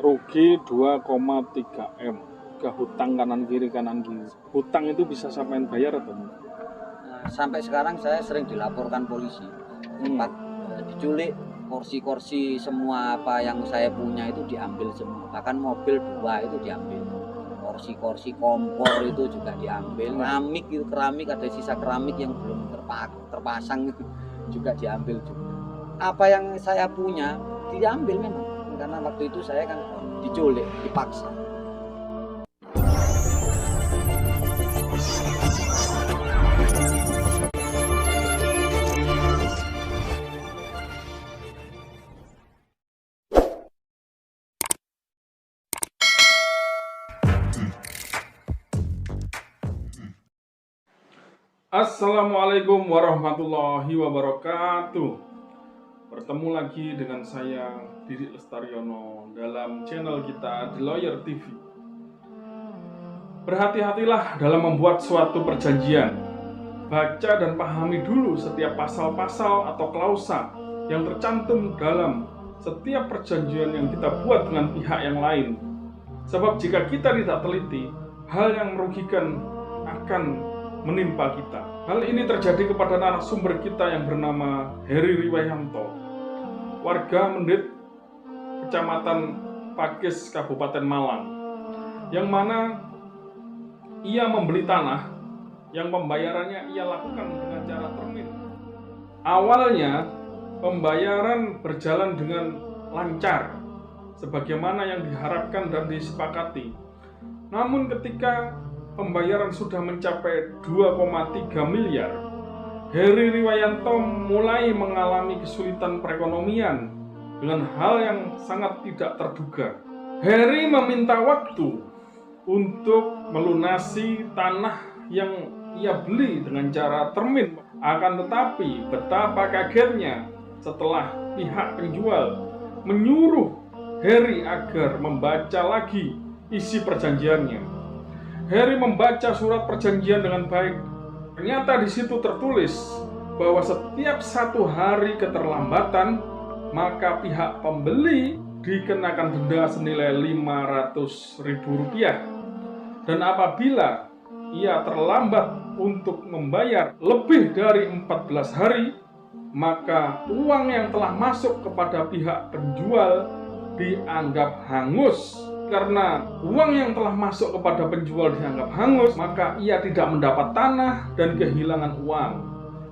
rugi 2,3 M ke hutang kanan kiri. Hutang itu bisa sampai bayar atau enggak? Sampai sekarang saya sering dilaporkan polisi, tempat diculik, kursi-kursi semua apa yang saya punya itu diambil semua, bahkan mobil 2 itu diambil, kursi-kursi kompor itu juga diambil, keramik ada sisa keramik yang belum terpasang itu juga diambil juga. Apa yang saya punya diambil memang, karena waktu itu saya kan diculik, dipaksa. Assalamualaikum warahmatullahi wabarakatuh. Bertemu lagi dengan saya Didik Lestariono dalam channel kita The Lawyer TV. Berhati-hatilah dalam membuat suatu perjanjian. Baca dan pahami dulu setiap pasal-pasal atau klausa yang tercantum dalam setiap perjanjian yang kita buat dengan pihak yang lain. Sebab jika kita tidak teliti, hal yang merugikan akan menimpa kita. Hal ini terjadi kepada narasumber kita yang bernama Heri Riwayanto, warga Mendit, Kecamatan Pakis, Kabupaten Malang, yang mana ia membeli tanah yang pembayarannya ia lakukan dengan cara termin. Awalnya pembayaran berjalan dengan lancar sebagaimana yang diharapkan dan disepakati. Namun ketika pembayaran sudah mencapai 2,3 miliar, Heri Riwayanto mulai mengalami kesulitan perekonomian dengan hal yang sangat tidak terduga. Heri meminta waktu untuk melunasi tanah yang ia beli dengan cara termin. Akan tetapi betapa kagetnya setelah pihak penjual menyuruh Heri agar membaca lagi isi perjanjiannya. Heri membaca surat perjanjian dengan baik. Ternyata di situ tertulis bahwa setiap 1 hari keterlambatan, maka pihak pembeli dikenakan denda senilai Rp500.000. Dan apabila ia terlambat untuk membayar lebih dari 14 hari, maka uang yang telah masuk kepada pihak penjual dianggap hangus. Karena uang yang telah masuk kepada penjual dianggap hangus, maka ia tidak mendapat tanah dan kehilangan uang.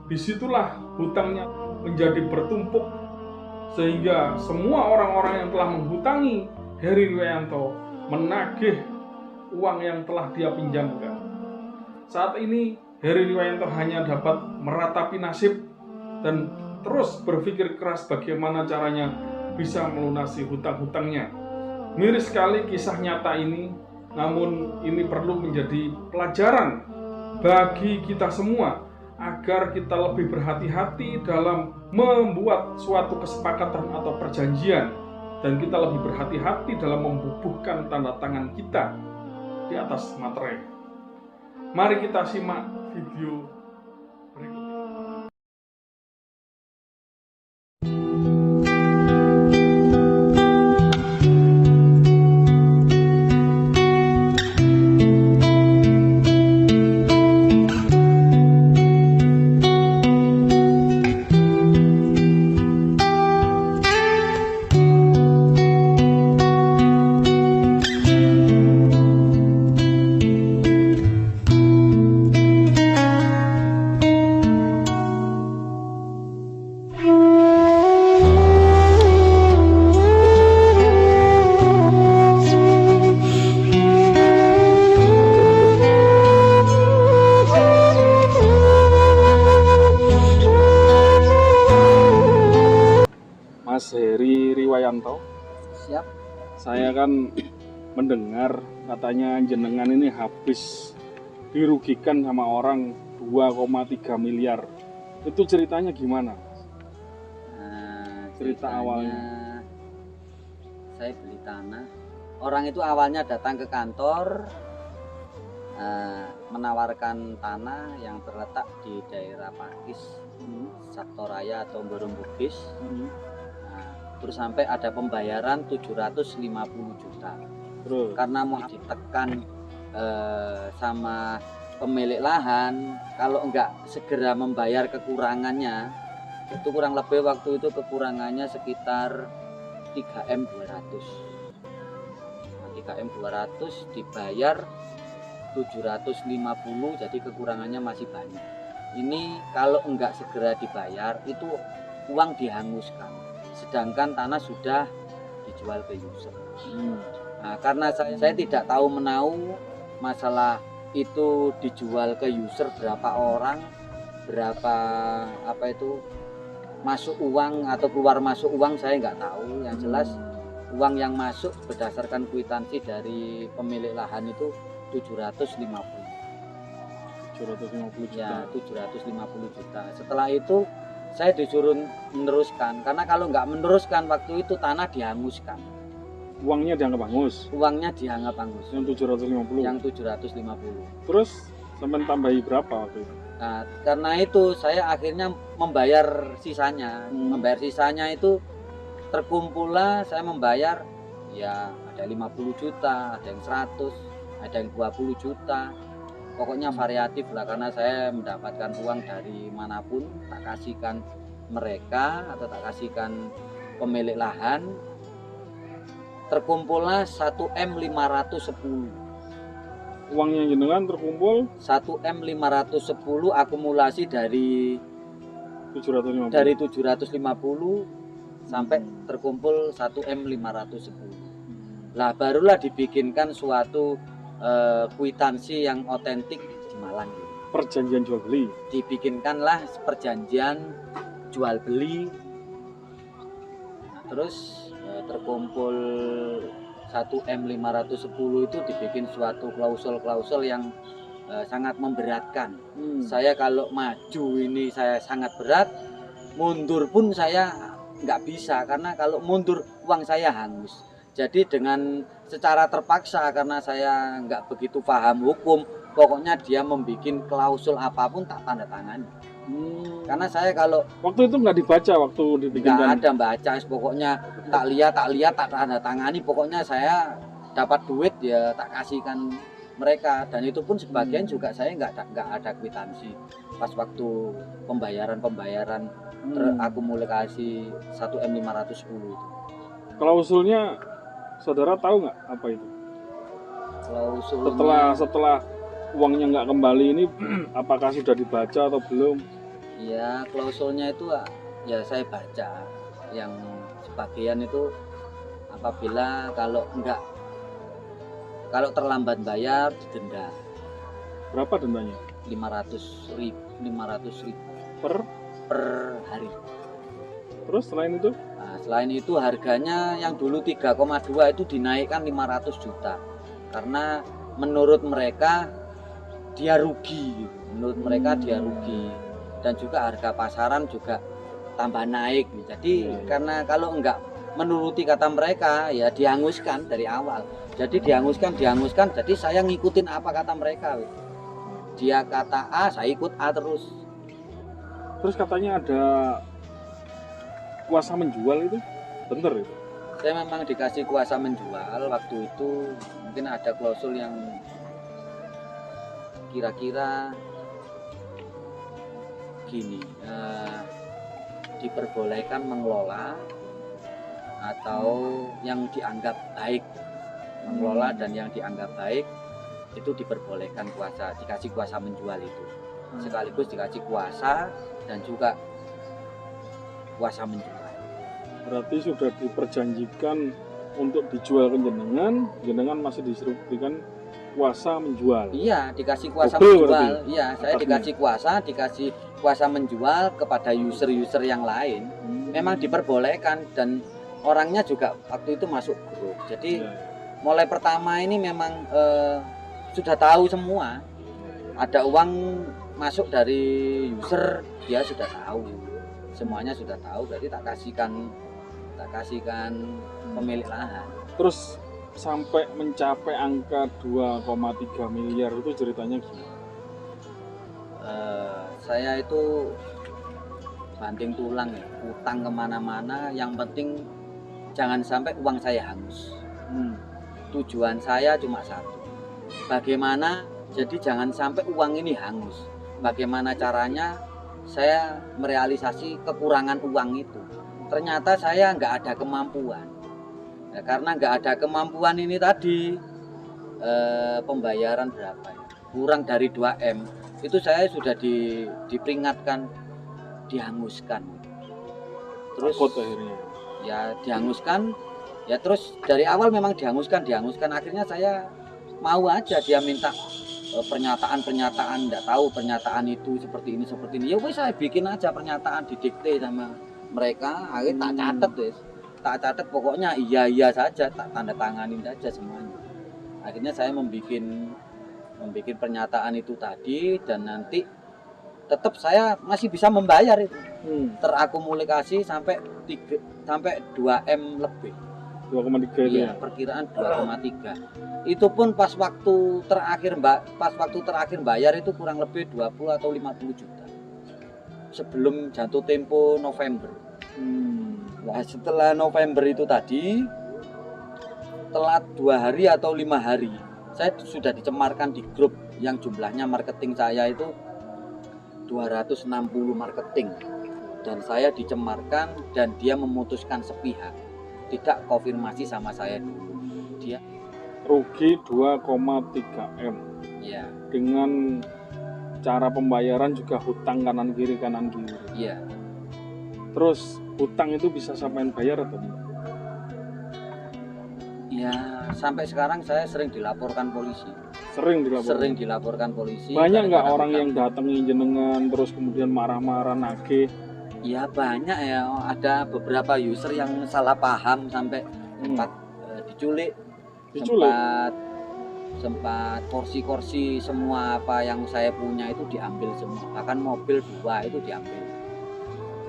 Disitulah hutangnya menjadi bertumpuk, sehingga semua orang-orang yang telah menghutangi Heri Riwayanto menagih uang yang telah dia pinjamkan. Saat ini Heri Riwayanto hanya dapat meratapi nasib dan terus berpikir keras bagaimana caranya bisa melunasi hutang-hutangnya. Miris sekali kisah nyata ini, namun ini perlu menjadi pelajaran bagi kita semua agar kita lebih berhati-hati dalam membuat suatu kesepakatan atau perjanjian, dan kita lebih berhati-hati dalam membubuhkan tanda tangan kita di atas materai. Mari kita simak video berikut ini. Mas Heri Riwayanto. Siap. Saya kan mendengar katanya jenengan ini habis dirugikan sama orang 2,3 miliar. Itu ceritanya gimana? Cerita awalnya. Saya beli tanah. Orang itu awalnya datang ke kantor menawarkan tanah yang terletak di daerah Pakis, Saktoraya atau Borong Bugis. terus sampai ada pembayaran 750 juta. Terus Karena mau ditekan sama pemilik lahan, kalau enggak segera membayar kekurangannya, itu kurang lebih waktu itu kekurangannya sekitar 3M 200. Nah, 3M 200 dibayar 750, jadi kekurangannya masih banyak. Ini kalau enggak segera dibayar itu uang dihanguskan, sedangkan tanah sudah dijual ke user. Nah, karena saya tidak tahu menau masalah itu dijual ke user berapa orang, berapa apa itu masuk uang atau keluar masuk uang, saya nggak tahu. Yang jelas uang yang masuk berdasarkan kwitansi dari pemilik lahan itu 750 750 juta. ya, 750 juta. Setelah itu saya disuruh meneruskan, karena kalau nggak meneruskan waktu itu tanah dihanguskan, Uangnya dianggap hangus. uangnya dianggap hangus. Yang 750. Yang 750. Terus sampai tambahi berapa waktu itu? Nah, karena itu saya akhirnya membayar sisanya. Membayar sisanya itu terkumpullah saya membayar ya ada 50 juta, ada yang 100, ada yang 20 juta. Pokoknya variatif lah, karena saya mendapatkan uang dari manapun tak kasihkan mereka atau tak kasihkan pemilik lahan. Terkumpullah 1M 510. Uangnya jenengan terkumpul 1M 510 akumulasi dari 750. 750 sampai terkumpul 1M 510. Lah barulah dibikinkan suatu kwitansi yang otentik di Malang. Perjanjian jual beli. Dibikinkanlah perjanjian jual beli. Nah, terus terkumpul 1M 510 itu dibikin suatu klausul-klausul yang sangat memberatkan. Saya kalau maju ini saya sangat berat, mundur pun saya nggak bisa, karena kalau mundur uang saya hangus. Jadi dengan secara terpaksa, karena saya nggak begitu paham hukum, pokoknya dia membuat klausul apapun tak tanda tangan. Karena saya kalau Waktu itu nggak dibaca waktu nggak dibikinkan. ada baca, pokoknya tak lihat tak tanda tangani, pokoknya saya dapat duit ya tak kasihkan mereka, dan itu pun sebagian juga saya nggak ada kwitansi pas waktu pembayaran terakumulasi 1M 510 itu. Klausulnya saudara tahu nggak apa itu? Klausulnya Setelah uangnya nggak kembali ini, apakah sudah dibaca atau belum? ya, klausulnya itu ya saya baca, yang sebagian itu apabila kalau terlambat bayar didenda. Berapa dendanya? 500.000 Per? hari. Terus selain itu? Nah, selain itu harganya yang dulu 3,2 itu dinaikkan 500 juta. Karena menurut mereka dia rugi. Dan juga harga pasaran juga tambah naik. Jadi karena kalau enggak menuruti kata mereka ya dihanguskan dari awal. Jadi dihanguskan. Jadi saya ngikutin apa kata mereka. Dia kata A, saya ikut A terus. Terus katanya ada kuasa menjual itu, bener itu? Saya memang dikasih kuasa menjual waktu itu. Mungkin ada klausul yang kira-kira gini, diperbolehkan mengelola atau yang dianggap baik, mengelola dan yang dianggap baik itu diperbolehkan kuasa, dikasih kuasa menjual itu, sekaligus dikasih kuasa dan juga kuasa menjual. Berarti sudah diperjanjikan untuk dijual ke jenengan masih disuruh berikan kuasa menjual. Iya, dikasih kuasa Double menjual. berarti? Iya, saya Atasnya? dikasih kuasa menjual kepada user-user yang lain. Memang diperbolehkan dan orangnya juga waktu itu masuk grup. Jadi mulai pertama ini memang sudah tahu semua. Ada uang masuk dari user, dia sudah tahu. Semuanya sudah tahu, berarti tak kasihkan pemilik lahan. Terus sampai mencapai angka 2,3 miliar itu ceritanya gimana? Saya itu banting tulang ya, utang kemana-mana, yang penting jangan sampai uang saya hangus. Tujuan saya cuma satu. Bagaimana, jadi jangan sampai uang ini hangus. Bagaimana caranya saya merealisasi kekurangan uang itu. Ternyata saya nggak ada kemampuan. Ya, karena nggak ada kemampuan ini tadi, pembayaran berapa ya? Kurang dari 2M. Itu saya sudah diperingatkan, dihanguskan. Terus Takut akhirnya. ya dihanguskan. Ya terus dari awal memang dihanguskan. Akhirnya saya mau aja dia minta pernyataan, enggak tahu pernyataan itu seperti ini. Ya wes saya bikin aja pernyataan, didikte sama mereka, akhirnya tak catat pokoknya iya saja, tak tanda tanganin saja semuanya. Akhirnya saya membuat pernyataan itu tadi, dan nanti tetap saya masih bisa membayar itu. Terakumulasi sampai 2M lebih. 2,3 itu Iya, ya? perkiraan 2,3. Itu pun pas waktu terakhir bayar itu kurang lebih 20 atau 50 juta. Sebelum jatuh tempo November. Nah, setelah November itu tadi, telat 2 hari atau 5 hari, saya sudah dicemarkan di grup yang jumlahnya marketing saya itu 260 marketing. Dan saya dicemarkan dan dia memutuskan sepihak. Tidak konfirmasi sama saya dulu. Dia Rugi 2,3 M. ya, Dengan cara pembayaran juga hutang kanan kiri. iya. Terus hutang itu bisa sampai bayar atau enggak? Ya, sampai sekarang saya sering dilaporkan polisi. Sering dilaporkan polisi. Banyak nggak gara-gara orang hutang. yang datangi jenengan terus kemudian marah-marah nagih? Ya banyak ya, ada beberapa user yang salah paham sampai sempat diculik. Sempat kursi semua apa yang saya punya itu diambil semua. Bahkan mobil 2 itu diambil.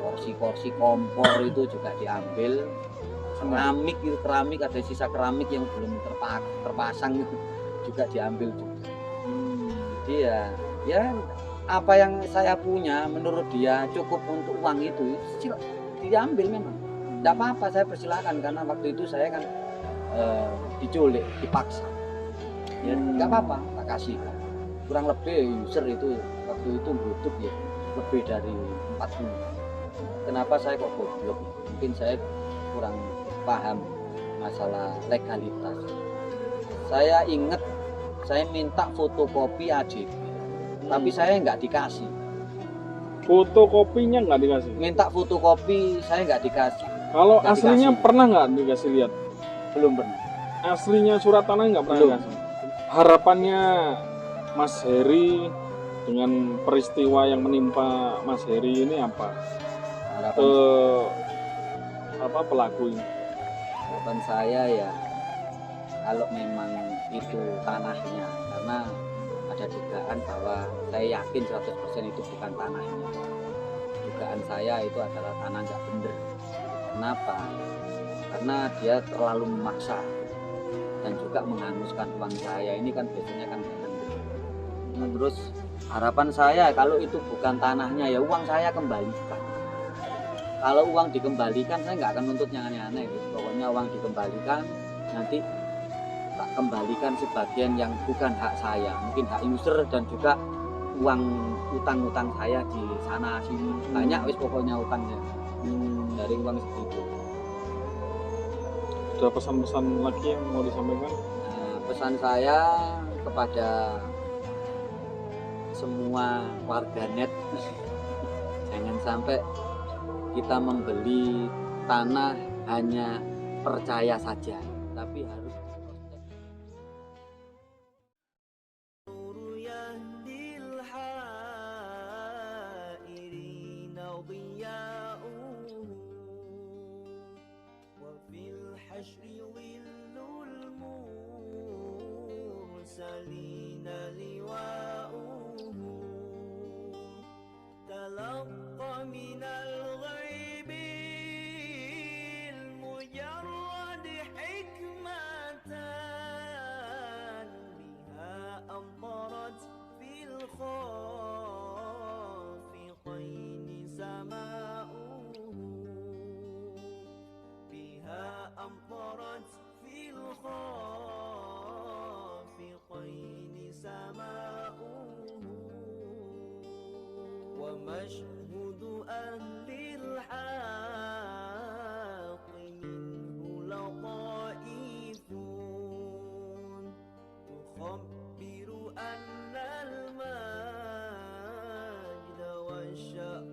Kursi kompor itu juga diambil. Keramik ada sisa keramik yang belum terpasang itu juga diambil juga. Jadi ya apa yang saya punya menurut dia cukup untuk uang itu diambil memang. Tidak apa-apa, saya persilakan karena waktu itu saya kan diculik, dipaksa. Ya nggak apa-apa, tak kasih. Kurang lebih user itu waktu itu butuh ya lebih dari 40. Kenapa saya kok goblok? Mungkin saya kurang paham masalah legalitas. Saya ingat saya minta fotokopi AJB, tapi saya nggak dikasih. Fotokopinya nggak dikasih? Minta fotokopi saya nggak dikasih. Kalau Nggak aslinya dikasih. pernah nggak dikasih lihat? Belum pernah. Aslinya surat tanah nggak pernah Belum. dikasih? Harapannya Mas Heri dengan peristiwa yang menimpa Mas Heri ini apa? Harapan Pelaku ini? harapan saya ya kalau memang itu tanahnya, karena ada dugaan bahwa saya yakin 100% itu bukan tanahnya. Dugaan saya itu adalah tanah nggak bener. Kenapa? Karena dia terlalu memaksa dan juga menghanguskan uang saya. Ini kan biasanya kan nggak bener. Nah, terus harapan saya kalau itu bukan tanahnya ya uang saya kembalikan. Kalau uang dikembalikan saya nggak akan nuntut yang aneh-aneh. Pokoknya uang dikembalikan, nanti tak kembalikan sebagian yang bukan hak saya, mungkin hak user dan juga uang utang-utang saya di sana sini. Banyak wis pokoknya utangnya dari uang segitu. Ada pesan-pesan lagi yang mau disampaikan? Nah, pesan saya kepada semua warganet jangan sampai kita membeli tanah hanya percaya saja, tapi harus من الغيب المجرد حكمة بها أمطرت في الخافقين سماؤه بها مشهود أهل الحق منه لطائفون تخبر أن المجد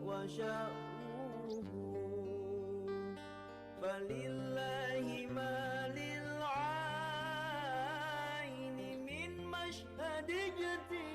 وشأوه فلله ما للعين من مشهد اجتهاد